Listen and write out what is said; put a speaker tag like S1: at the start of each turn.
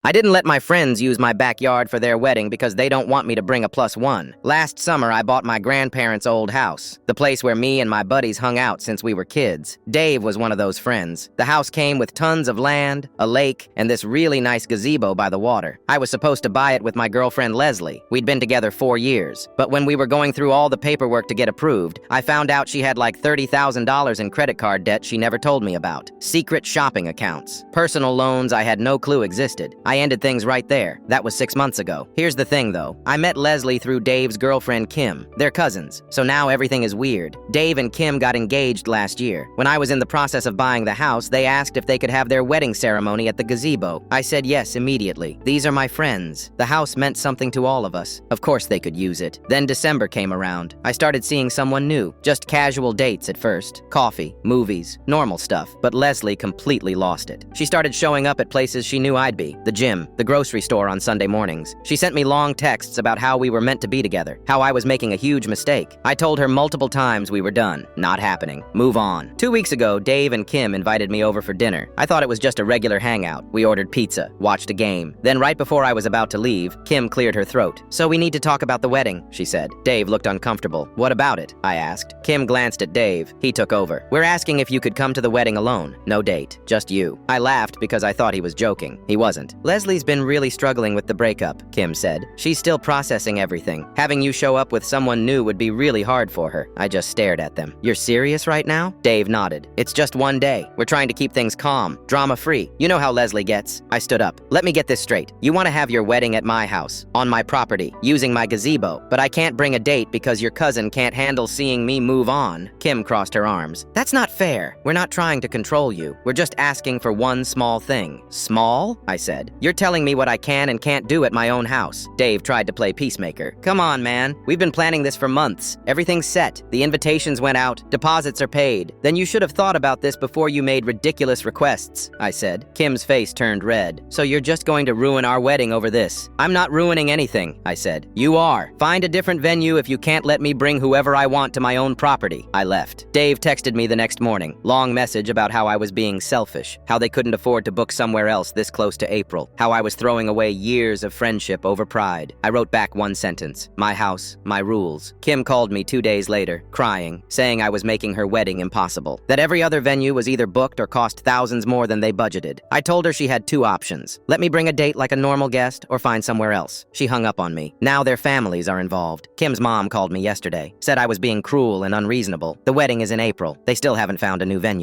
S1: I didn't let my friends use my backyard for their wedding because they don't want me to bring a +1. Last summer, I bought my grandparents' old house, the place where me and my buddies hung out since we were kids. Dave was one of those friends. The house came with tons of land, a lake, and this really nice gazebo by the water. I was supposed to buy it with my girlfriend Leslie. We'd been together 4 years. But when we were going through all the paperwork to get approved, I found out she had like $30,000 in credit card debt she never told me about. Secret shopping accounts. Personal loans I had no clue existed. I ended things right there. That was 6 months ago. Here's the thing though. I met Leslie through Dave's girlfriend Kim. They're cousins. So now everything is weird. Dave and Kim got engaged last year. When I was in the process of buying the house, they asked if they could have their wedding ceremony at the gazebo. I said yes immediately. These are my friends. The house meant something to all of us. Of course they could use it. Then December came around. I started seeing someone new. Just casual dates at first. Coffee, movies, normal stuff. But Leslie completely lost it. She started showing up at places she knew I'd be. The gym, the grocery store on Sunday mornings. She sent me long texts about how we were meant to be together, how I was making a huge mistake. I told her multiple times we were done. Not happening. Move on. 2 weeks ago, Dave and Kim invited me over for dinner. I thought it was just a regular hangout. We ordered pizza, watched a game. Then right before I was about to leave, Kim cleared her throat. "So we need to talk about the wedding," she said. Dave looked uncomfortable. "What about it?" I asked. Kim glanced at Dave. He took over. "We're asking if you could come to the wedding alone. No date. Just you." I laughed because I thought he was joking. He wasn't. "Leslie's been really struggling with the breakup," Kim said. "She's still processing everything. Having you show up with someone new would be really hard for her." I just stared at them. "You're serious right now?" Dave nodded. "It's just one day. We're trying to keep things calm, drama-free. You know how Leslie gets." I stood up. "Let me get this straight. You want to have your wedding at my house, on my property, using my gazebo, but I can't bring a date because your cousin can't handle seeing me move on." Kim crossed her arms. "That's not fair. We're not trying to control you. We're just asking for one small thing." "Small?" I said. "You're telling me what I can and can't do at my own house." Dave tried to play peacemaker. "Come on, man. We've been planning this for months. Everything's set. The invitations went out. Deposits are paid. Then you should have thought about this before you made ridiculous requests," I said. Kim's face turned red. "So you're just going to ruin our wedding over this?" "I'm not ruining anything," I said. "You are. Find a different venue if you can't let me bring whoever I want to my own property." I left. Dave texted me the next morning. Long message about how I was being selfish, how they couldn't afford to book somewhere else this close to April, how I was throwing away years of friendship over pride. I wrote back one sentence: "My house, my rules." Kim called me 2 days later, crying, saying I was making her wedding impossible, that every other venue was either booked or cost thousands more than they budgeted. I told her she had 2 options: let me bring a date like a normal guest or find somewhere else. She hung up on me. Now their families are involved. Kim's mom called me yesterday, said I was being cruel and unreasonable. The wedding is in April. They still haven't found a new venue.